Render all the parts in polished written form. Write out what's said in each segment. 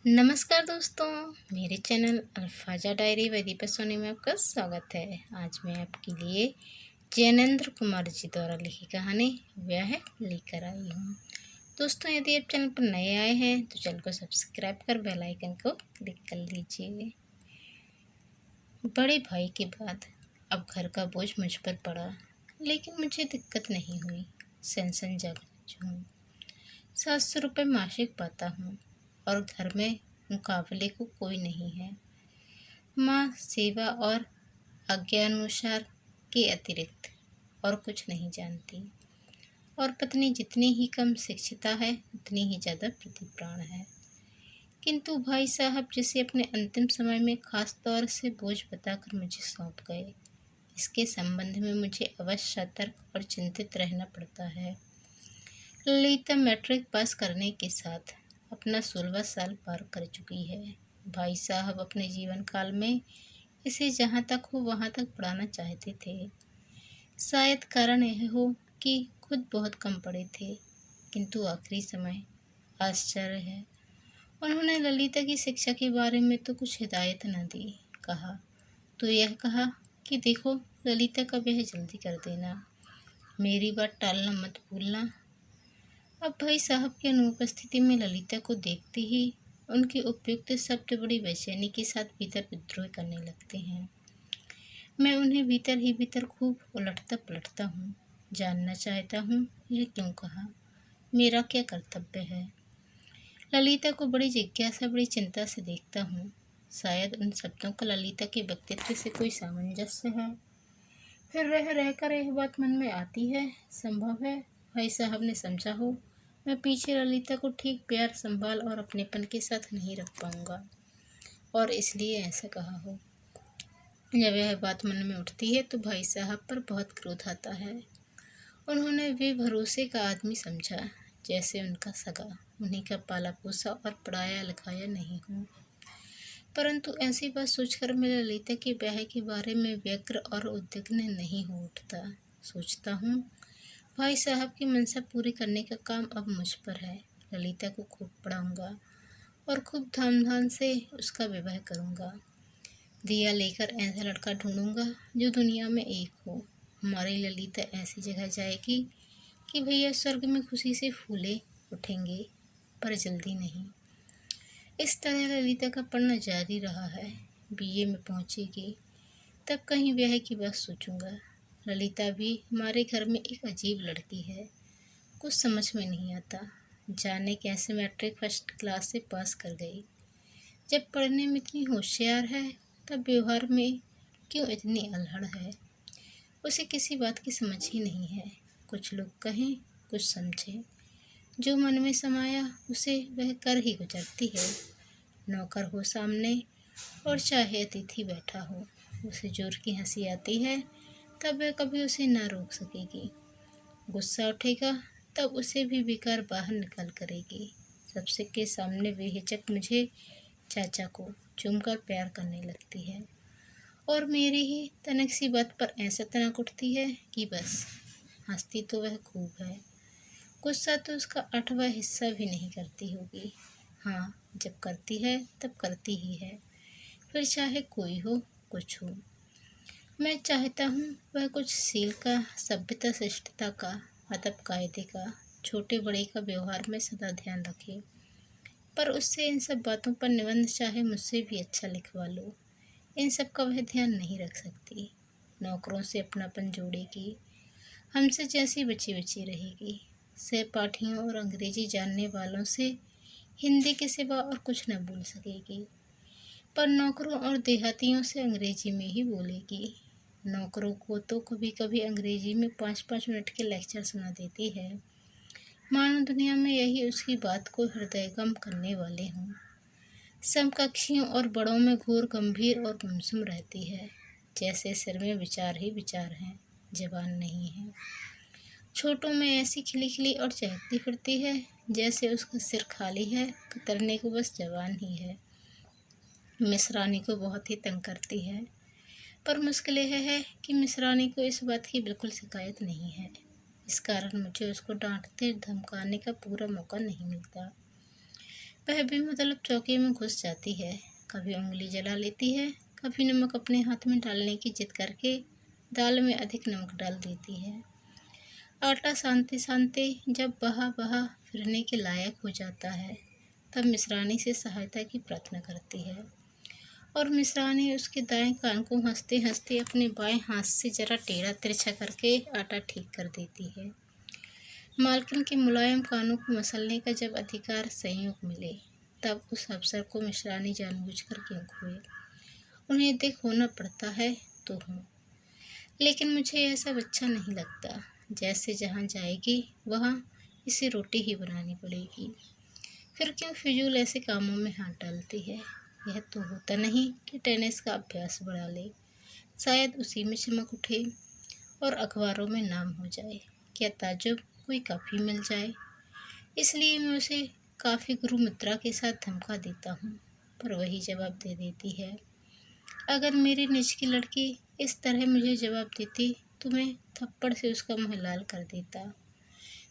नमस्कार दोस्तों, मेरे चैनल अल्फाजा डायरी व दीपा सोनी में आपका स्वागत है। आज मैं आपके लिए जैनेंद्र कुमार जी द्वारा लिखी कहानी वह लेकर आई हूँ। दोस्तों, यदि आप चैनल पर नए आए हैं तो चैनल को सब्सक्राइब कर बेल आइकन को क्लिक कर लीजिए। बड़े भाई के बाद अब घर का बोझ मुझ पर पड़ा, लेकिन मुझे दिक्कत नहीं हुई। सेंसन जग हूँ, 700 रुपये मासिक पाता हूँ और घर में मुकाबले को कोई नहीं है। माँ सेवा और आज्ञानुसार के अतिरिक्त और कुछ नहीं जानती, और पत्नी जितनी ही कम शिक्षिता है उतनी ही ज़्यादा प्रतिप्राण है। किंतु भाई साहब जिसे अपने अंतिम समय में खास तौर से बोझ बताकर मुझे सौंप गए, इसके संबंध में मुझे अवश्य सतर्क और चिंतित रहना पड़ता है। ललिता मैट्रिक पास करने के साथ अपना 16वां साल पार कर चुकी है। भाई साहब अपने जीवन काल में इसे जहाँ तक हो वहाँ तक पढ़ाना चाहते थे। शायद कारण यह हो कि खुद बहुत कम पढ़े थे, किंतु आखिरी समय आश्चर्य है, उन्होंने ललिता की शिक्षा के बारे में तो कुछ हिदायत न दी। यह कहा कि देखो, ललिता का ब्याह जल्दी कर देना, मेरी बात टालना मत भूलना। अब भाई साहब की अनुपस्थिति में ललिता को देखते ही उनके उपयुक्त शब्द बड़ी बेचैनी के साथ भीतर विद्रोह करने लगते हैं। मैं उन्हें भीतर ही भीतर खूब उलटता पलटता हूँ, जानना चाहता हूँ यह क्यों कहा, मेरा क्या कर्तव्य है। ललिता को बड़ी जिज्ञासा बड़ी चिंता से देखता हूँ। शायद उन शब्दों का ललिता के व्यक्तित्व से कोई सामंजस्य है। फिर रहकर यह बात मन में आती है, संभव है भाई साहब ने समझा हो मैं पीछे ललिता को ठीक प्यार संभाल और अपनेपन के साथ नहीं रख पाऊंगा, और इसलिए ऐसा कहा हो। जब यह बात मन में उठती है तो भाई साहब पर बहुत क्रोध आता है। उन्होंने वे भरोसे का आदमी समझा, जैसे उनका सगा, उन्हीं का पाला पोसा और पढ़ाया लिखाया नहीं हूँ। परंतु ऐसी बात सोचकर मैं ललिता के ब्याह के बारे में व्यग्र और उद्विग्न नहीं हो उठता। सोचता हूँ भाई साहब की मंशा पूरी करने का काम अब मुझ पर है। ललिता को खूब पढ़ाऊंगा और खूब धाम से उसका विवाह करूंगा। दिया लेकर ऐसा लड़का ढूंढूंगा जो दुनिया में एक हो। हमारी ललिता ऐसी जगह जाएगी कि भैया स्वर्ग में खुशी से फूले उठेंगे, पर जल्दी नहीं। इस तरह ललिता का पढ़ना जारी रहा है। बीए में पहुंचेगी तब कहीं ब्याह की बात सोचूंगा। ललिता भी हमारे घर में एक अजीब लड़की है, कुछ समझ में नहीं आता, जाने कैसे मैट्रिक फर्स्ट क्लास से पास कर गई। जब पढ़ने में इतनी होशियार है तब व्यवहार में क्यों इतनी अल्हड़ है। उसे किसी बात की समझ ही नहीं है। कुछ लोग कहें कुछ समझें, जो मन में समाया उसे वह कर ही गुजरती है। नौकर हो सामने और चाहे अतिथि बैठा हो, उसे जोर की हंसी आती है तब वह कभी उसे न रोक सकेगी। गुस्सा उठेगा तब उसे भी बेकार बाहर निकाल करेगी। सबसे के सामने बेहिचक मुझे, चाचा को चूमकर प्यार करने लगती है, और मेरी ही तनक सी बात पर ऐसा तनक उठती है कि बस। हंसती तो वह खूब है, गुस्सा तो उसका 8वां हिस्सा भी नहीं करती होगी। हाँ, जब करती है तब करती ही है, फिर चाहे कोई हो कुछ हो। मैं चाहता हूँ वह कुछ सील का, सभ्यता शिष्टता का, अदब कायदे का, छोटे बड़े का व्यवहार में सदा ध्यान रखे। पर उससे इन सब बातों पर निबंध चाहे मुझसे भी अच्छा लिखवा लो, इन सब का वह ध्यान नहीं रख सकती। नौकरों से अपनापन जोड़ेगी, हमसे जैसी बची बची रहेगी। सहपाठियों और अंग्रेजी जानने वालों से हिंदी के सिवा और कुछ न बोल सकेगी, पर नौकरों और देहातियों से अंग्रेजी में ही बोलेगी। नौकरों को तो कभी कभी अंग्रेजी में 5-5 मिनट के लेक्चर सुना देती है, मानो दुनिया में यही उसकी बात को हृदयंगम करने वाले हों। समकक्षियों और बड़ों में घोर गंभीर और गुमसुम रहती है, जैसे सिर में विचार ही विचार हैं, जबान नहीं है। छोटों में ऐसी खिली खिली और चहकती फिरती है जैसे उसका सिर खाली है, कतरने को बस जबान ही है। मिश्रानी को बहुत ही तंग करती है, पर मुश्किल यह है कि मिश्रानी को इस बात की बिल्कुल शिकायत नहीं है। इस कारण मुझे उसको डांटते धमकाने का पूरा मौका नहीं मिलता। वह भी मतलब चौके में घुस जाती है, कभी उंगली जला लेती है, कभी नमक अपने हाथ में डालने की जिद करके दाल में अधिक नमक डाल देती है। आटा सानते सानते जब बहा बहा फिरने के लायक हो जाता है, तब मिश्रानी से सहायता की प्रार्थना करती है और मिश्रानी उसके दाएं कान को हंसते हंसते अपने बाएं हाथ से जरा टेढ़ा तिरछा करके आटा ठीक कर देती है। मालकिन के मुलायम कानों को मसलने का जब अधिकार संयोग मिले, तब उस अवसर को मिश्रानी जानबूझकर क्यों खोए। उन्हें देख होना पड़ता है तो हो, लेकिन मुझे यह सब अच्छा नहीं लगता। जैसे जहाँ जाएगी वहाँ इसे रोटी ही बनानी पड़ेगी। फिर क्यों फिजूल ऐसे कामों में हाथ डालती है। यह तो होता नहीं कि टेनिस का अभ्यास बढ़ा ले, शायद उसी में चमक उठे और अखबारों में नाम हो जाए। क्या ताज्जुब, कोई काफ़ी मिल जाए। इसलिए मैं उसे काफ़ी गुरु मित्रा के साथ धमका देता हूँ, पर वही जवाब दे देती है। अगर मेरी निज की लड़की इस तरह मुझे जवाब देती तो मैं थप्पड़ से उसका मुँह लाल कर देता।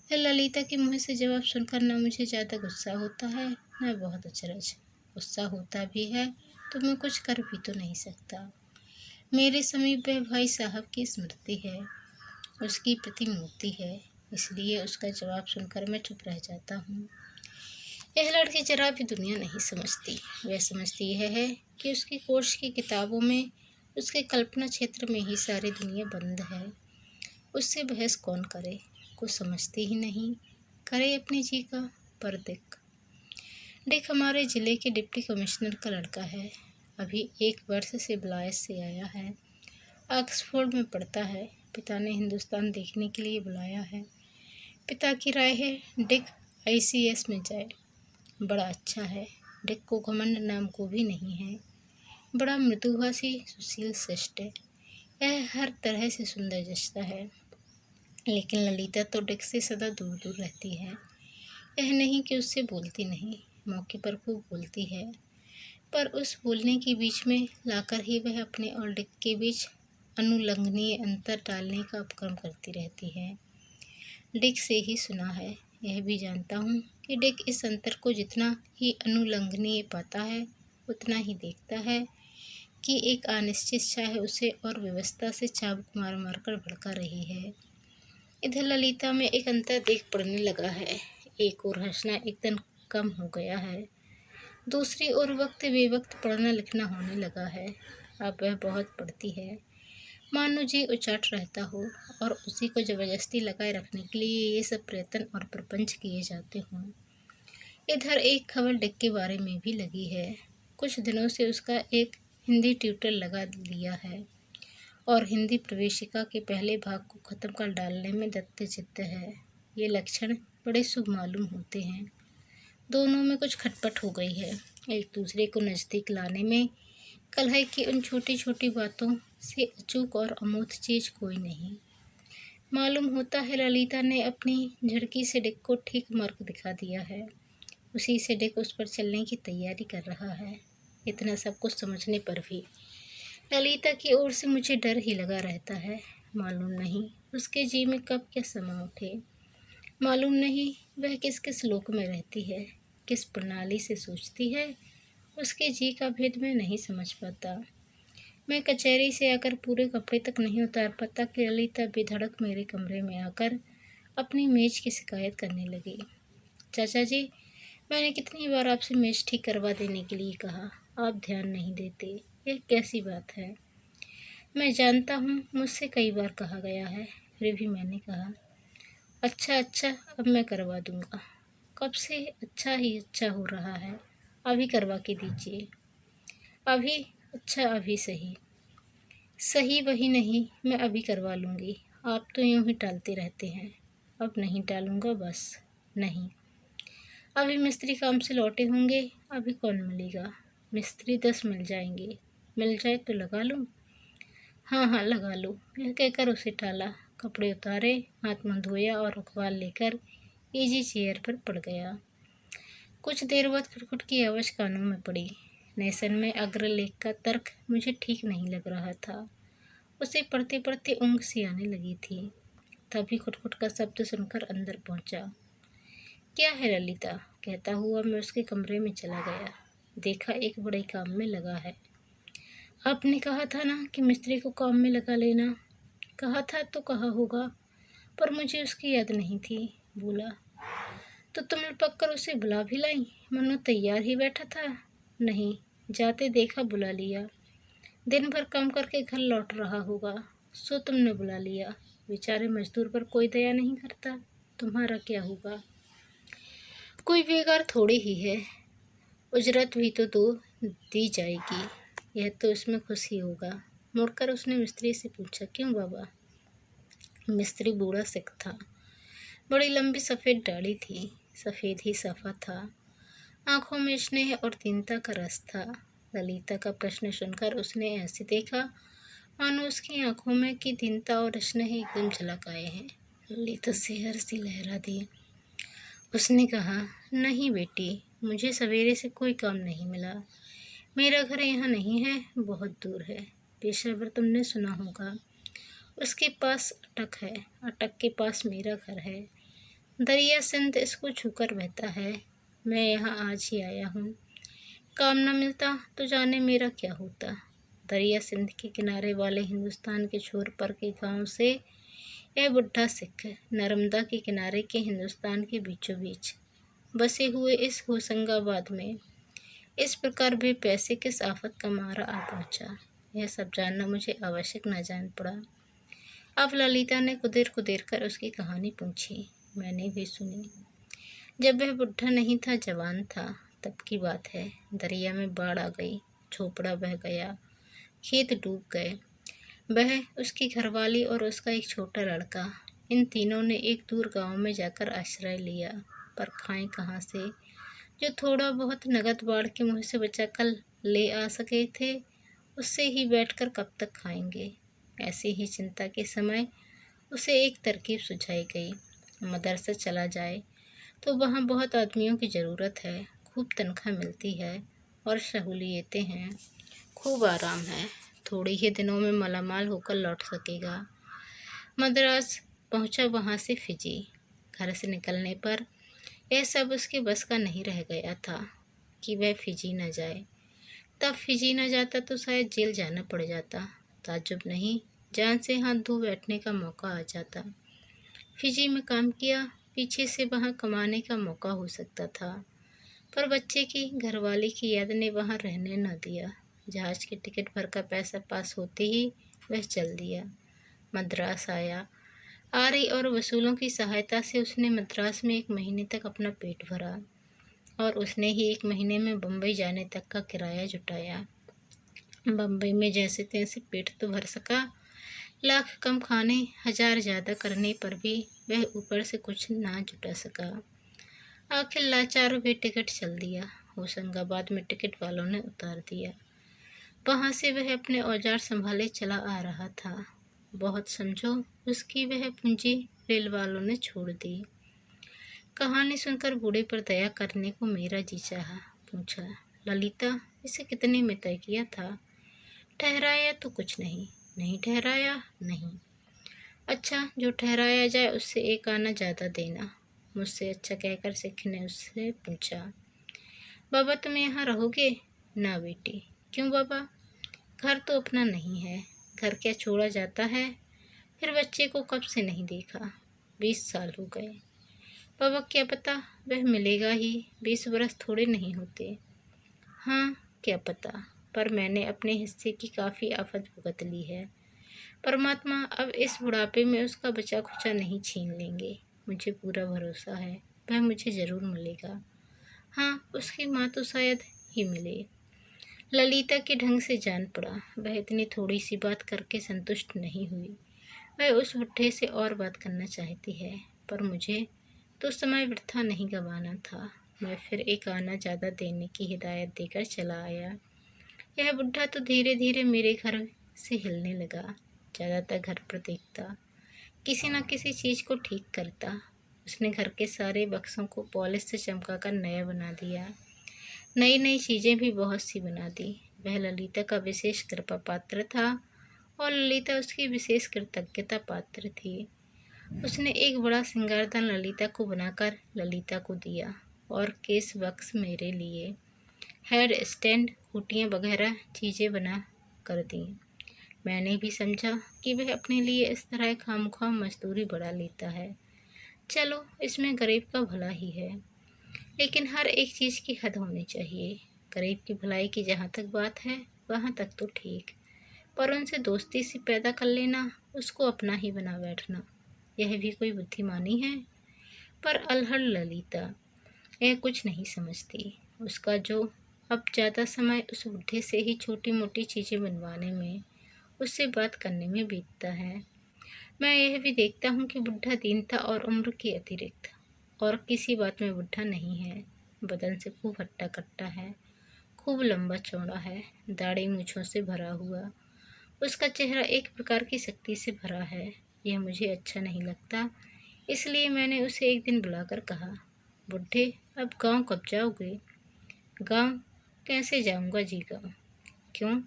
फिर ललिता के मुँह से जवाब सुनकर न मुझे ज़्यादा गुस्सा होता है, न बहुत अचरज। गुस्सा होता भी है तो मैं कुछ कर भी तो नहीं सकता। मेरे समीप वह भाई साहब की स्मृति है, उसकी प्रतिमूर्ति है, इसलिए उसका जवाब सुनकर मैं चुप रह जाता हूँ। यह लड़की जरा भी दुनिया नहीं समझती। वह समझती यह है कि उसकी कोर्स की किताबों में, उसके कल्पना क्षेत्र में ही सारी दुनिया बंद है। उससे बहस कौन करे, कुछ समझती ही नहीं। करे अपनी जी का। पर डिक हमारे ज़िले के डिप्टी कमिश्नर का लड़का है। अभी 1 वर्ष से ब्लायस से आया है। ऑक्सफोर्ड में पढ़ता है। पिता ने हिंदुस्तान देखने के लिए बुलाया है। पिता की राय है डिक ICS में जाए। बड़ा अच्छा है। डिक को घमंड नाम को भी नहीं है। बड़ा मृदुभाषी, सुशील, शिष्ट है। यह हर तरह से सुंदर जचता है। लेकिन ललिता तो डिक से सदा दूर दूर रहती है। यह नहीं कि उससे बोलती नहीं, मौके पर खूब बोलती है, पर उस बोलने के बीच में लाकर ही वह अपने और डिक के बीच अनुलंघनीय अंतर डालने का उपक्रम करती रहती है। डिक से ही सुना है, यह भी जानता हूँ कि डिक इस अंतर को जितना ही अनुलंघनीय पाता है, उतना ही देखता है कि एक अनिश्चित चाह उसे और व्यवस्था से चाबुक मार मार कर भड़का रही है। इधर ललिता में एक अंतर देख पड़ने लगा है। एक ओर हंसना एकदम कम हो गया है, दूसरी ओर वक्त बेवक्त पढ़ना लिखना होने लगा है। अब वह बहुत पढ़ती है, मानो जी उचाट रहता हो और उसी को जबरदस्ती लगाए रखने के लिए ये सब प्रयत्न और प्रपंच किए जाते हों। इधर एक खबर डिक के बारे में भी लगी है। कुछ दिनों से उसका एक हिंदी ट्यूटर लगा लिया है और हिंदी प्रवेशिका के पहले भाग को ख़त्म कर डालने में दत्तचित्त है। ये लक्षण बड़े शुभ मालूम होते हैं। दोनों में कुछ खटपट हो गई है, एक दूसरे को नज़दीक लाने में। कलह की उन छोटी छोटी बातों से अचूक और अमूर्त चीज़ कोई नहीं। मालूम होता है ललिता ने अपनी झड़की से डिक को ठीक मार्ग दिखा दिया है। उसी से डिक उस पर चलने की तैयारी कर रहा है। इतना सब कुछ समझने पर भी ललिता की ओर से मुझे डर ही लगा रहता है। मालूम नहीं उसके जी में कब क्या समा उठे। मालूम नहीं वह किस किस लोक में रहती है, किस प्रणाली से सोचती है। उसके जी का भेद मैं नहीं समझ पाता। मैं कचहरी से आकर पूरे कपड़े तक नहीं उतार पाता कि ललिता बेधड़क मेरे कमरे में आकर अपनी मेज की शिकायत करने लगी। चाचा जी, मैंने कितनी बार आपसे मेज ठीक करवा देने के लिए कहा, आप ध्यान नहीं देते। यह कैसी बात है। मैं जानता हूँ मुझसे कई बार कहा गया है, फिर भी मैंने कहा अच्छा अच्छा अब मैं करवा दूँगा। कब से अच्छा ही अच्छा हो रहा है, अभी करवा के दीजिए। अभी? अच्छा अभी सही। सही वही नहीं, मैं अभी करवा लूँगी। आप तो यूँ ही टालते रहते हैं। अब नहीं टालूँगा बस। नहीं, अभी मिस्त्री काम से लौटे होंगे, अभी कौन मिलेगा। मिस्त्री 10 मिल जाएंगे, मिल जाए तो लगा लूँ। हाँ हाँ लगा लो। यह कहकर उसे टाला, कपड़े उतारे, हाथ मुँह धोया और अखबार लेकर इजी चेयर पर पड़ गया। कुछ देर बाद खटखट की आवाज़ कानों में पड़ी। नेशन में अग्रलेख का तर्क मुझे ठीक नहीं लग रहा था। उसे पढ़ते पढ़ते ऊँघ सी आने लगी थी। तभी खुटखुट का शब्द सुनकर अंदर पहुंचा। क्या है ललिता, कहता हुआ मैं उसके कमरे में चला गया। देखा एक बड़े काम में लगा है। आपने कहा था ना कि मिस्त्री को काम में लगा लेना। कहा था तो कहा होगा, पर मुझे उसकी याद नहीं थी। बोला, तो तुम लपक कर उसे बुला भी लाई? मन्नू तैयार ही बैठा था। नहीं, जाते देखा बुला लिया। दिन भर काम करके घर लौट रहा होगा, सो तुमने बुला लिया। बेचारे मजदूर पर कोई दया नहीं करता। तुम्हारा क्या होगा? कोई बेकार थोड़ी ही है, उजरत भी तो दो दी जाएगी, यह तो उसमें खुश ही होगा। मुड़कर उसने मिस्त्री से पूछा, क्यों बाबा? मिस्त्री बूढ़ा सिख था। बड़ी लंबी सफ़ेद दाढ़ी थी, सफ़ेद ही साफा था। आंखों में स्नेह और दीनता का रस था। ललिता का प्रश्न सुनकर उसने ऐसे देखा मानो उसकी आंखों में की दीनता और स्नेह एकदम झलक आए हैं। ललिता से हर्षी लहरा दी। उसने कहा, नहीं बेटी, मुझे सवेरे से कोई काम नहीं मिला। मेरा घर यहाँ नहीं है, बहुत दूर है। पेशावर तुमने सुना होगा, उसके पास अटक है। अटक के पास मेरा घर है। दरिया सिंध इसको छूकर बहता है। मैं यहाँ आज ही आया हूँ। काम न मिलता तो जाने मेरा क्या होता। दरिया सिंध के किनारे वाले हिंदुस्तान के छोर पर के गांव से यह बुढ़ा सिख नर्मदा के किनारे के हिंदुस्तान के बीचों बीच बसे हुए इस होशंगाबाद में इस प्रकार भी पैसे किस आफत का मारा आ पहुँचा, यह सब जानना मुझे आवश्यक न जान पड़ा। अब ललिता ने कुदेर कुदेर कर उसकी कहानी पूछी। मैंने भी सुनी। जब वह बुढ़ा नहीं था, जवान था, तब की बात है। दरिया में बाढ़ आ गई, झोपड़ा बह गया, खेत डूब गए। वह, उसकी घरवाली और उसका एक छोटा लड़का, इन तीनों ने एक दूर गांव में जाकर आश्रय लिया। पर खाएं कहाँ से? जो थोड़ा बहुत नगद बाढ़ के मुँह से बचा कर ले आ सके थे, उससे ही बैठकर कब तक खाएंगे? ऐसी ही चिंता के समय उसे एक तरकीब सुझाई गई। मदरसा चला जाए तो वहाँ बहुत आदमियों की ज़रूरत है, खूब तनख्वाह मिलती है और सहूलियतें हैं, खूब आराम है। थोड़े ही दिनों में मालामाल होकर लौट सकेगा। मद्रास पहुँचा, वहाँ से फिजी। घर से निकलने पर यह सब उसके बस का नहीं रह गया था कि वह फिजी न जाए। तब फिजी न जाता तो शायद जेल जाना पड़ जाता। ताज्जुब नहीं, जान से हाथ धो बैठने का मौका आ जाता। फिजी में काम किया, पीछे से वहाँ कमाने का मौका हो सकता था, पर बच्चे की घरवाली की याद ने वहाँ रहने न दिया। जहाज के टिकट भर का पैसा पास होते ही वह चल दिया। मद्रास आया। आरी और वसूलों की सहायता से उसने मद्रास में 1 महीने तक अपना पेट भरा और उसने ही 1 महीने में बम्बई जाने तक का किराया जुटाया। बम्बई में जैसे तैसे पेट तो भर सका। लाख कम खाने, 1000 ज़्यादा करने पर भी वह ऊपर से कुछ ना जुटा सका। आखिर लाचार हुए टिकट चल दिया। होशंगाबाद में टिकट वालों ने उतार दिया। वहाँ से वह अपने औजार संभाले चला आ रहा था। बहुत समझो, उसकी वह पूंजी रेल वालों ने छोड़ दी। कहानी सुनकर बूढ़े पर दया करने को मेरा जी चाहा। पूछा, ललिता, इसे कितने में तय किया था? ठहराया तो कुछ नहीं। नहीं ठहराया? नहीं। अच्छा, जो ठहराया जाए उससे 1 आना ज़्यादा देना। मुझसे अच्छा कहकर सिख ने उससे पूछा, बाबा तुम यहाँ रहोगे? ना बेटी। क्यों बाबा? घर तो अपना नहीं है। घर क्या छोड़ा जाता है? फिर बच्चे को कब से नहीं देखा? 20 साल हो गए। बाबा क्या पता वह मिलेगा ही, 20 बरस थोड़े नहीं होते। हाँ, क्या पता, पर मैंने अपने हिस्से की काफ़ी आफत भुगत ली है। परमात्मा अब इस बुढ़ापे में उसका बचा खुचा नहीं छीन लेंगे। मुझे पूरा भरोसा है वह मुझे ज़रूर मिलेगा। हाँ, उसकी माँ तो शायद ही मिले। ललिता के ढंग से जान पड़ा, वह इतनी थोड़ी सी बात करके संतुष्ट नहीं हुई। वह उस बुढ़े से और बात करना चाहती है, पर मुझे तो समय वृथा नहीं गंवाना था। मैं फिर 1 आना ज़्यादा देने की हिदायत देकर चला आया। यह बुढ़ा तो धीरे धीरे मेरे घर से हिलने लगा। ज़्यादातर घर पर देखता, किसी न किसी चीज़ को ठीक करता। उसने घर के सारे बक्सों को पॉलिश से चमकाकर नया बना दिया। नई नई चीज़ें भी बहुत सी बना दी। वह ललिता का विशेष कृपा पात्र था और ललिता उसकी विशेष कृतज्ञता पात्र थी। उसने एक बड़ा सिंगारदान ललिता को बनाकर ललिता को दिया। और केस वक्स मेरे लिए, हेयर स्टैंड, खूटियाँ वगैरह चीज़ें बना कर दी। मैंने भी समझा कि वह अपने लिए इस तरह खामख्वाह मजदूरी बढ़ा लेता है। चलो, इसमें गरीब का भला ही है, लेकिन हर एक चीज़ की हद होनी चाहिए। गरीब की भलाई की जहाँ तक बात है, वहाँ तक तो ठीक, पर उनसे दोस्ती सी पैदा कर लेना, उसको अपना ही बना बैठना, यह भी कोई बुद्धिमानी है? पर अल्हड़ ललिता यह कुछ नहीं समझती। उसका जो अब ज़्यादा समय उस बुढ़े से ही छोटी मोटी चीज़ें बनवाने में, उससे बात करने में बीतता है। मैं यह भी देखता हूँ कि बुढ़ा दीनता और उम्र के अतिरिक्त और किसी बात में बुढ़ा नहीं है। बदन से खूब हट्टा कट्टा है, खूब लंबा चौड़ा है, दाढ़ी मूँछों से भरा हुआ। उसका चेहरा एक प्रकार की शक्ति से भरा है। यह मुझे अच्छा नहीं लगता, इसलिए मैंने उसे एक दिन बुलाकर कहा, बुढ़े, अब गांव कब जाओगे? गांव कैसे जाऊंगा जी गांव? क्यों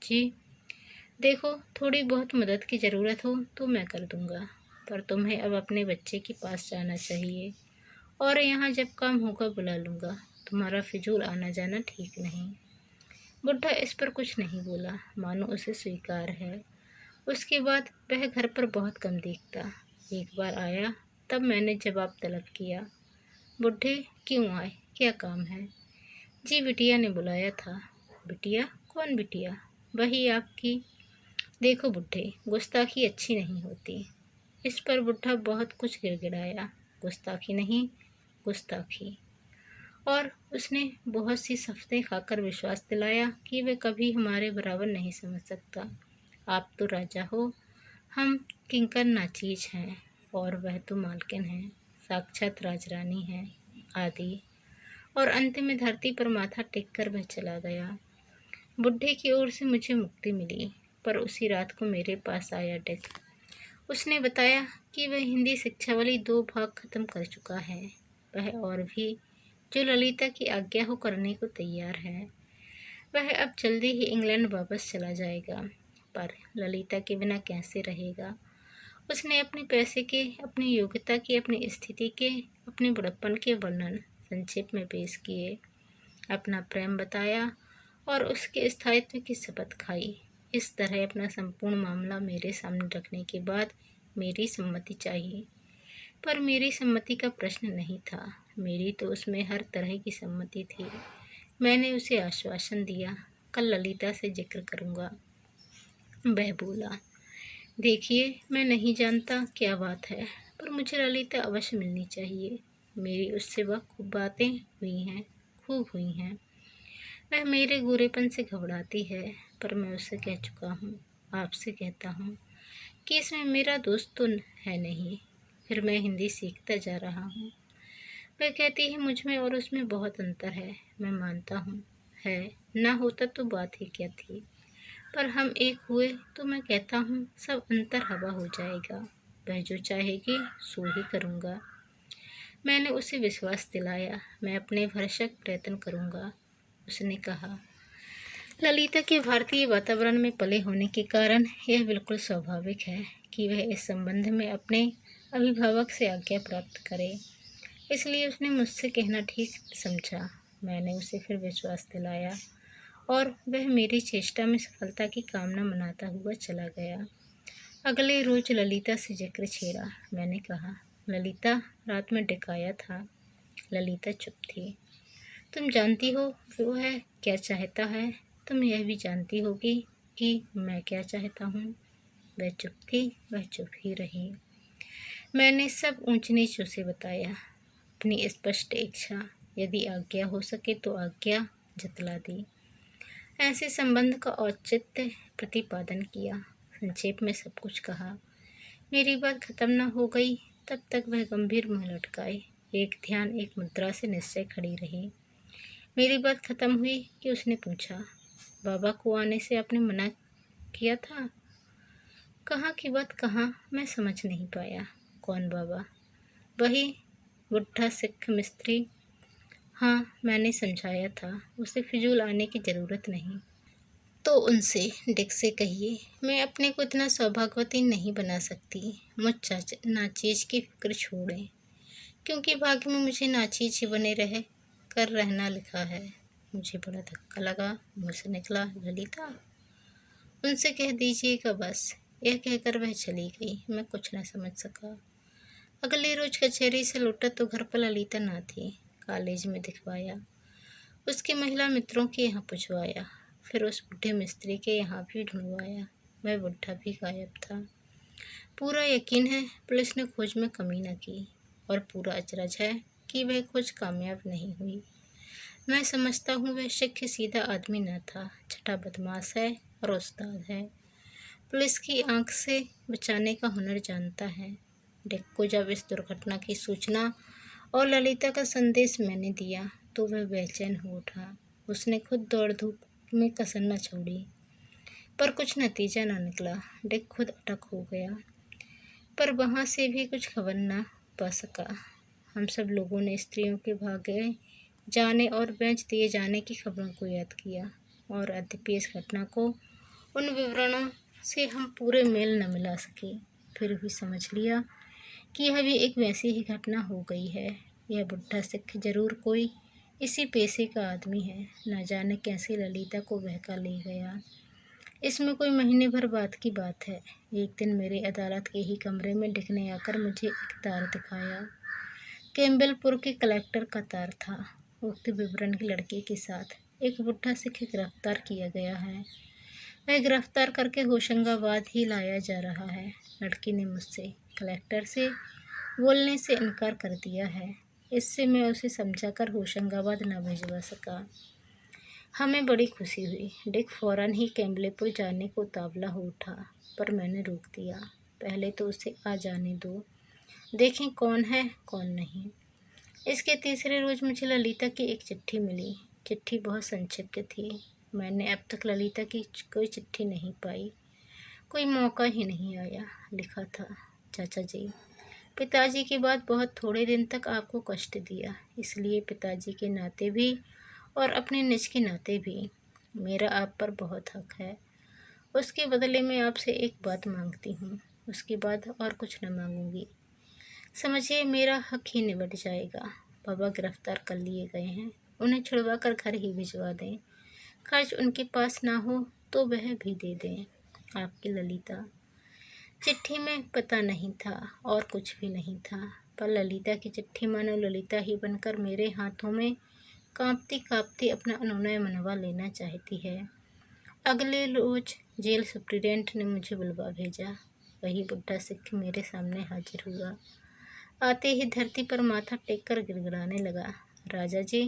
जी? देखो, थोड़ी बहुत मदद की ज़रूरत हो तो मैं कर दूंगा, पर तुम्हें अब अपने बच्चे के पास जाना चाहिए, और यहाँ जब काम होगा बुला लूँगा। तुम्हारा फिजूल आना जाना ठीक नहीं। बुढ़ा इस पर कुछ नहीं बोला, मानो उसे स्वीकार है। उसके बाद वह घर पर बहुत कम दिखता। एक बार आया, तब मैंने जवाब तलब किया, बुढ़े क्यों आए, क्या काम है? जी, बिटिया ने बुलाया था। बिटिया? कौन बिटिया? वही आपकी। देखो बुढ़े, गुस्ताखी अच्छी नहीं होती। इस पर बुढ़ा बहुत कुछ गिड़गिड़ाया। गुस्ताखी नहीं, गुस्ताखी। और उसने बहुत सी सफ्तें खाकर विश्वास दिलाया कि वह कभी हमारे बराबर नहीं समझ सकता। आप तो राजा हो, हम किंकर नाचीज हैं, और वह तो मालकिन है, साक्षात राजरानी है, आदि। और अंत में धरती पर माथा टेक कर वह चला गया। बुढ़े की ओर से मुझे मुक्ति मिली, पर उसी रात को मेरे पास आया डिक। उसने बताया कि वह हिंदी शिक्षा वाली 2 भाग खत्म कर चुका है। वह और भी जो ललिता की आज्ञा हो करने को तैयार है। वह अब जल्दी ही इंग्लैंड वापस चला जाएगा, पर ललिता के बिना कैसे रहेगा? उसने अपने पैसे के, अपनी योग्यता की, अपनी स्थिति के, अपने बुढ़प्पन के वर्णन संक्षेप में पेश किए, अपना प्रेम बताया और उसके स्थायित्व की शपथ खाई। इस तरह अपना संपूर्ण मामला मेरे सामने रखने के बाद मेरी सम्मति चाहिए, पर मेरी सम्मति का प्रश्न नहीं था। मेरी तो उसमें हर तरह की सम्मति थी। मैंने उसे आश्वासन दिया, कल ललिता से जिक्र करूँगा। वह बोला, देखिए, मैं नहीं जानता क्या बात है, पर मुझे ललिता अवश्य मिलनी चाहिए। मेरी उससे वह खूब बातें हुई हैं, खूब हुई हैं। वह मेरे गोरेपन से घबराती है, पर मैं उससे कह चुका हूँ, आपसे कहता हूँ कि इसमें मेरा दोस्त तो है नहीं। फिर मैं हिंदी सीखता जा रहा हूँ। वह कहती है मुझ में और उसमें बहुत अंतर है। मैं मानता हूँ है, ना होता तो बात ही क्या थी, पर हम एक हुए तो मैं कहता हूँ सब अंतर हवा हो जाएगा। वह जो चाहेगी सो ही करूँगा। मैंने उसे विश्वास दिलाया, मैं अपने भरसक प्रयत्न करूँगा। उसने कहा, ललिता के भारतीय वातावरण में पले होने के कारण यह बिल्कुल स्वाभाविक है कि वह इस संबंध में अपने अभिभावक से आज्ञा प्राप्त करे, इसलिए उसने मुझसे कहना ठीक समझा। मैंने उसे फिर विश्वास दिलाया और वह मेरी चेष्टा में सफलता की कामना मनाता हुआ चला गया। अगले रोज ललिता से जिक्र छेड़ा। मैंने कहा, ललिता, रात में डिकाया था। ललिता चुप थी। तुम जानती हो वह क्या चाहता है, तुम यह भी जानती होगी कि मैं क्या चाहता हूँ। वह चुप थी, वह चुप ही रही। मैंने सब ऊंच नीच उसे बताया, अपनी स्पष्ट इच्छा, यदि आज्ञा हो सके तो आज्ञा जतला दी। ऐसे संबंध का औचित्य प्रतिपादन किया, संक्षेप में सब कुछ कहा। मेरी बात खत्म न हो गई तब तक वह गंभीर मुँह लटकाए, एक ध्यान, एक मुद्रा से निश्चय खड़ी रही। मेरी बात खत्म हुई कि उसने पूछा, बाबा को आने से आपने मना किया था? कहाँ की बात कहाँ, मैं समझ नहीं पाया। कौन बाबा? वही बुढ़ा सिख मिस्त्री। हाँ, मैंने समझाया था उसे फिजूल आने की ज़रूरत नहीं। तो उनसे, डिक से कहिए, मैं अपने को इतना सौभाग्यवती नहीं बना सकती। मुझ नाचीज की फिक्र छोड़ें। क्योंकि भाग्य में मुझे नाचीज ही बने रहे कर रहना लिखा है। मुझे बड़ा धक्का लगा, मुँह से निकला, ललिता उनसे कह दीजिएगा बस। यह कहकर वह चली गई। मैं कुछ न समझ सका। अगले रोज कचहरी से लौटा तो घर पर ललिता ना थी। कॉलेज में दिखवाया, उसके महिला मित्रों के यहाँ पूछवाया, फिर उस बुढ़े मिस्त्री के यहाँ भी ढूंढवाया। वह बुढ़ा भी गायब था। पूरा यकीन है पुलिस ने खोज में कमी न की, और पूरा अचरज है कि वह खोज कामयाब नहीं हुई। मैं समझता हूँ वह शक सीधा आदमी न था, छठा बदमाश है और उस्ताद है। पुलिस की आंख से बचाने का हुनर जानता है। डेक को जब इस दुर्घटना की सूचना और ललिता का संदेश मैंने दिया तो वह बेचैन हो उठा। उसने खुद दौड़ धूप में कसर न छोड़ी, पर कुछ नतीजा न निकला। डेक खुद अटक हो गया, पर वहाँ से भी कुछ खबर न पा सका। हम सब लोगों ने स्त्रियों के भागे जाने और बेच दिए जाने की खबरों को याद किया, और यद्यपि इस घटना को उन विवरणों से हम पूरे मेल न मिला सके, फिर भी समझ लिया कि यह भी एक वैसी ही घटना हो गई है। यह बुढ़ा सिख जरूर कोई इसी पेशे का आदमी है। न जाने कैसे ललिता को बहका ले गया। इसमें कोई महीने भर बाद की बात है। एक दिन मेरे अदालत के ही कमरे में डिक ने आकर मुझे एक तार दिखाया। कैम्बेलपुर के कलेक्टर का तार था। उक्त विवरण की लड़के के साथ एक बुढ़ा सिख गिरफ्तार किया गया है। वह गिरफ्तार करके होशंगाबाद ही लाया जा रहा है। लड़की ने मुझसे कलेक्टर से बोलने से इनकार कर दिया है। इससे मैं उसे समझाकर होशंगाबाद न भिजवा सका। हमें बड़ी खुशी हुई। डिक फौरन ही कैम्बलेपुर जाने को उतावला हो उठा, पर मैंने रोक दिया। पहले तो उसे आ जाने दो, देखें कौन है कौन नहीं। इसके तीसरे रोज मुझे ललिता की एक चिट्ठी मिली। चिट्ठी बहुत संक्षिप्त थी। मैंने अब तक ललिता की कोई चिट्ठी नहीं पाई, कोई मौका ही नहीं आया। लिखा था, चाचा जी, पिताजी की बात बहुत थोड़े दिन तक आपको कष्ट दिया, इसलिए पिताजी के नाते भी और अपने निज के नाते भी मेरा आप पर बहुत हक है। उसके बदले में आपसे एक बात मांगती हूँ, उसके बाद और कुछ न मांगूंगी। समझिए मेरा हक ही निबट जाएगा। बाबा गिरफ्तार कर लिए गए हैं, उन्हें छुड़वा कर घर ही भिजवा दें। खर्च उनके पास ना हो तो वह भी दे दें। आपकी ललिता। चिट्ठी में पता नहीं था और कुछ भी नहीं था, पर ललिता की चिट्ठी मानो ललिता ही बनकर मेरे हाथों में कांपती कांपती अपना अनुनय मनवा लेना चाहती है। अगले रोज जेल सुप्रिटेंडेंट ने मुझे बुलवा भेजा। वही बुढ़ा सिख मेरे सामने हाजिर हुआ। आते ही धरती पर माथा टेक कर गिड़गिड़ाने लगा। राजा जी,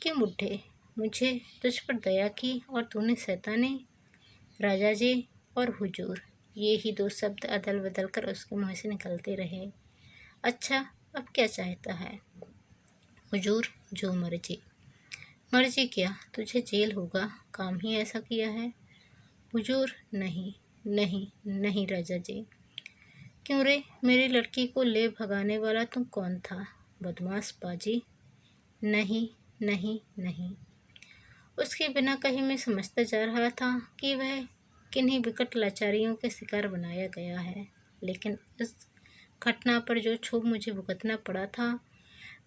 क्यों बुढ़े, मुझे तुझ पर दया की और तूने शैतानी। राजा जी और हुजूर, ये ही दो शब्द अदल बदल कर उसके मुँह से निकलते रहे। अच्छा, अब क्या चाहता है? हुजूर, जो मर्जी। मर्जी क्या, तुझे जेल होगा, काम ही ऐसा किया है। हुजूर, नहीं नहीं नहीं राजा जी। क्यों रे, मेरी लड़की को ले भगाने वाला तुम कौन था? बदमाश पाजी। नहीं नहीं नहीं। उसके बिना कहीं मैं समझता जा रहा था कि वह किन्हीं विकट लाचारियों के शिकार बनाया गया है, लेकिन इस घटना पर जो क्षोभ मुझे भुगतना पड़ा था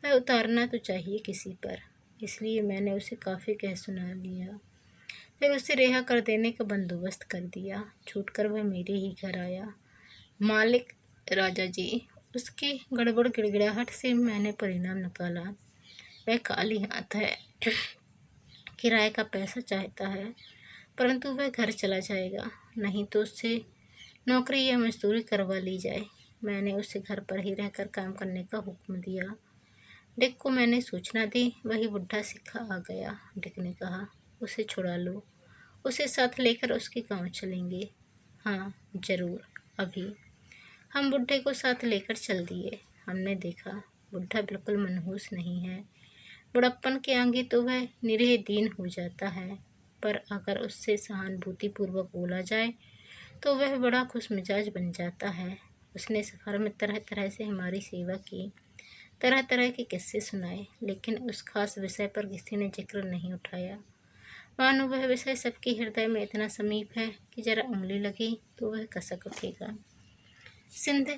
वह उतारना तो चाहिए किसी पर, इसलिए मैंने उसे काफ़ी कह सुना लिया। फिर उसे रिहा कर देने का बंदोबस्त कर दिया। छूटकर वह मेरे ही घर आया। मालिक राजा जी, उसकी गड़बड़ गिड़गिड़ाहट से मैंने परिणाम निकाला। वह काली हाथ है, किराए का पैसा चाहता है, परंतु वह घर चला जाएगा, नहीं तो उससे नौकरी या मजदूरी करवा ली जाए। मैंने उसे घर पर ही रहकर काम करने का हुक्म दिया। डिक को मैंने सूचना दी, वही बुढ़ा सिखा आ गया। डिक ने कहा, उसे छुड़ा लो, उसे साथ लेकर उसके गांव चलेंगे। हाँ जरूर, अभी। हम बुढ़े को साथ लेकर चल दिए। हमने देखा बुढ़ा बिल्कुल मनहूस नहीं है। बुढ़प्पन के आगे तो वह निरीह दीन हो जाता है, पर अगर उससे सहानुभूतिपूर्वक बोला जाए तो वह बड़ा खुशमिजाज बन जाता है। उसने सफ़र में तरह तरह से हमारी सेवा की, तरह तरह के किस्से सुनाए, लेकिन उस खास विषय पर किसी ने जिक्र नहीं उठाया। मानो वह विषय सबके हृदय में इतना समीप है कि जरा उंगली लगी तो वह कसक उठेगा। सिंध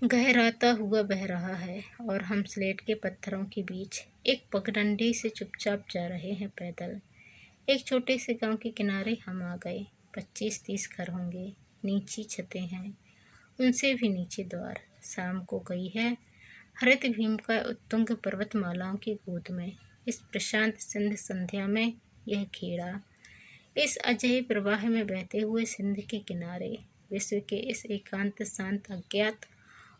गहराता हुआ बह रहा है और हम स्लेट के पत्थरों के बीच एक पगडंडी से चुपचाप जा रहे हैं पैदल। एक छोटे से गांव के किनारे हम आ गए। 25-30 घर होंगे, नीची छतें हैं, उनसे भी नीचे द्वार। शाम को गई है हरित भीम का उत्तुंग पर्वतमालाओं की गोद में, इस प्रशांत सिंध संध्या में यह खेड़ा, इस अजय प्रवाह में बहते हुए सिंध के किनारे, विश्व के इस एकांत शांत अज्ञात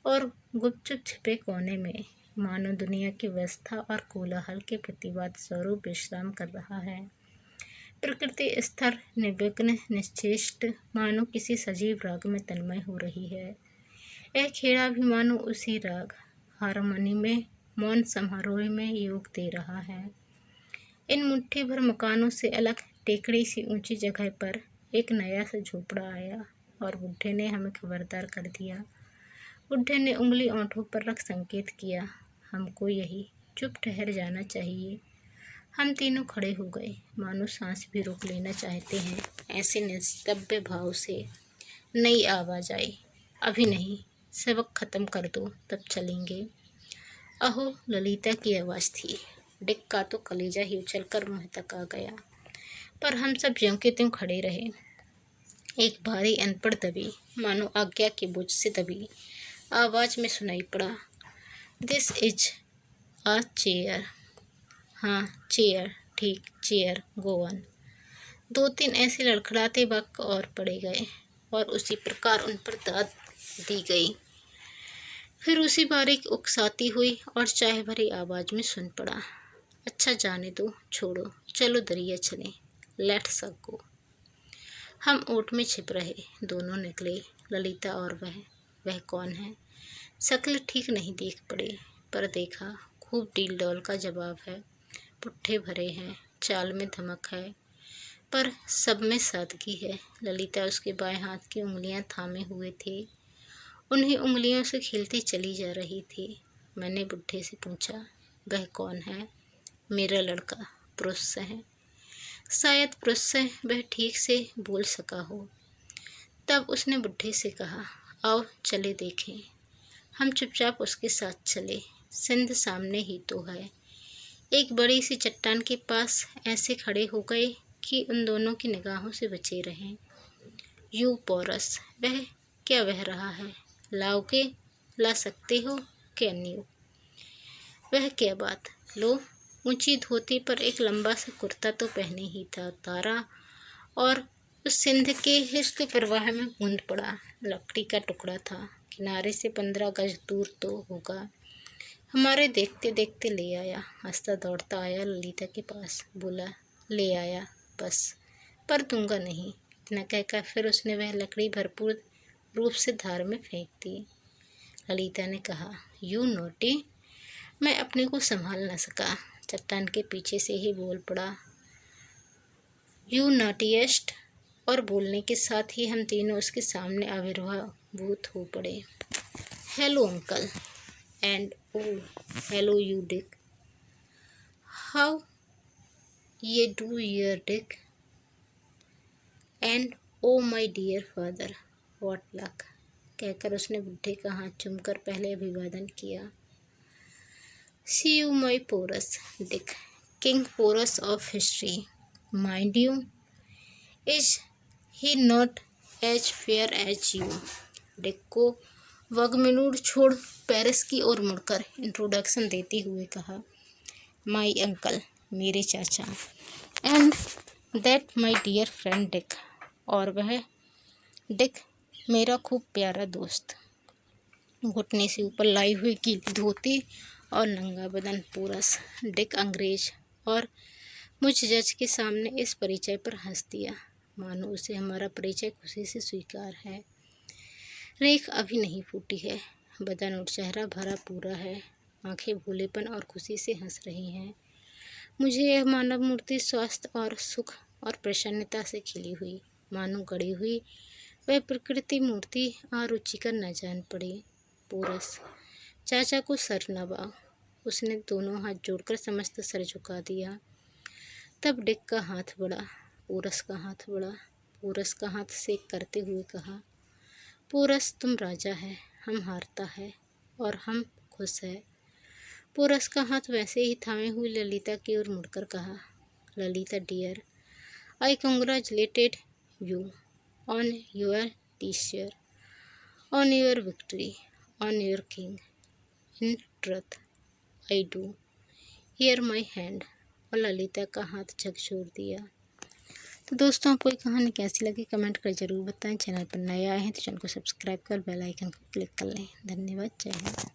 और गुपचुप छिपे कोने में, मानो दुनिया की व्यवस्था और कोलाहल के प्रतिवाद स्वरूप विश्राम कर रहा है। प्रकृति स्थिर, निर्विघ्न, निश्चेष्ट, मानो किसी सजीव राग में तन्मय हो रही है। यह खेड़ा भी मानो उसी राग हारमोनी में, मौन समारोह में योग दे रहा है। इन मुट्ठी भर मकानों से अलग टेकड़ी सी ऊंची जगह पर एक नया सा झोपड़ा आया और बुढ़े ने हमें खबरदार कर दिया। बुढ़े ने उंगली ओंठों पर रख संकेत किया, हमको यही चुप ठहर जाना चाहिए। हम तीनों खड़े हो गए, मानो सांस भी रोक लेना चाहते हैं। ऐसे निस्तब्ध भाव से नई आवाज़ आई, अभी नहीं, सबक खत्म कर दो तब चलेंगे। अहो, ललिता की आवाज़ थी। डिक का तो कलेजा ही उछलकर मुँह तक आ गया, पर हम सब ज्यों के त्यों खड़े रहे। एक भारी अनपढ़ दबी, मानो आज्ञा के बोझ से दबी आवाज़ में सुनाई पड़ा, दिस इज अ चेयर। हाँ, चेयर, ठीक, चेयर, गो ऑन। 2-3 ऐसे लड़खड़ाते वाक्य और पड़े गए और उसी प्रकार उन पर दाद दी गई। फिर उसी बारीक उकसाती हुई और चाय भरी आवाज़ में सुन पड़ा, अच्छा जाने दो, छोड़ो, चलो दरिया चलें, लेट्स गो। हम ओट में छिप रहे, दोनों निकले, ललिता और वह कौन है? शक्ल ठीक नहीं देख पड़े, पर देखा खूब डील डॉल का जवाब है, पुट्ठे भरे हैं, चाल में धमक है, पर सब में सादगी है। ललिता उसके बाएं हाथ की उंगलियां थामे हुए थे, उन्हीं उंगलियों से खिलती चली जा रही थी। मैंने बुढ़े से पूछा, वह कौन है? मेरा लड़का, पुरुष है। शायद पुरुष से वह ठीक से बोल सका हो। तब उसने बुढ़े से कहा, आओ चले देखें। हम चुपचाप उसके साथ चले। सिंध सामने ही तो है। एक बड़ी सी चट्टान के पास ऐसे खड़े हो गए कि उन दोनों की निगाहों से बचे रहें। यू पोरस, वह क्या बह रहा है? लाओगे? ला सकते हो? Can you? वह क्या बात, लो। ऊंची धोती पर एक लंबा सा कुर्ता तो पहने ही था तारा, और उस सिंध के हिस्त प्रवाह में बूंद पड़ा लकड़ी का टुकड़ा था, किनारे से 15 गज दूर तो होगा। हमारे देखते देखते ले आया, हंसता दौड़ता आया ललिता के पास, बोला, ले आया बस, पर दूंगा नहीं। इतना कहकर फिर उसने वह लकड़ी भरपूर रूप से धार में फेंक दी। ललिता ने कहा, यू नोटी। मैं अपने को संभाल न सका, चट्टान के पीछे से ही बोल पड़ा, यू नॉटीएस्ट। और बोलने के साथ ही हम तीनों उसके सामने आविर्भूत हो पड़े। Hello uncle, and oh hello you Dick, how ye do your Dick, and oh my dear father, what luck. कहकर उसने बुढ़े का हाथ चूमकर पहले अभिवादन किया। See you, my porous Dick, King Porous of history. Mind you, is he not as fair as you? Dick को वगमिनूर छोड़ पेरिस की ओर मुड़कर इंट्रोडक्शन देते हुए कहा, My uncle, मेरे चाचा, and that my dear friend Dick, और वह डिक, मेरा खूब प्यारा दोस्त। घुटने से ऊपर लाई हुई गीली धोती और नंगा बदन पूरस। डिक अंग्रेज और मुझ जज के सामने इस परिचय पर हंस दिया, मानो उसे हमारा परिचय खुशी से स्वीकार है। रेख अभी नहीं फूटी है, बदन और चेहरा भरा पूरा है, आंखें भोलेपन और खुशी से हंस रही हैं। मुझे यह मानव मूर्ति स्वास्थ्य और सुख और प्रसन्नता से खिली हुई, मानो गढ़ी हुई वह प्रकृति मूर्ति अरुचिकर न जान पड़ी। पूरस, चाचा को सर नवाओ। उसने दोनों हाथ जोड़कर समस्त सर झुका दिया। तब डिक का हाथ बढ़ा, पूरस का हाथ बढ़ा, पूरस का हाथ सेक करते हुए कहा, पूरस तुम राजा है, हम हारता है और हम खुश है। पोरस का हाथ वैसे ही थामे हुए ललिता की ओर मुड़कर कहा, Lalita dear, I congratulated you on your teacher, on your victory, on your king. In truth I do. Here my hand. और ललिता का हाथ झकझोर दिया। तो दोस्तों, आपको ये कहानी कैसी लगी कमेंट कर ज़रूर बताएं। चैनल पर नए आए हैं तो चैनल को सब्सक्राइब कर बेल आइकन को क्लिक कर लें। धन्यवाद। जय हिंद।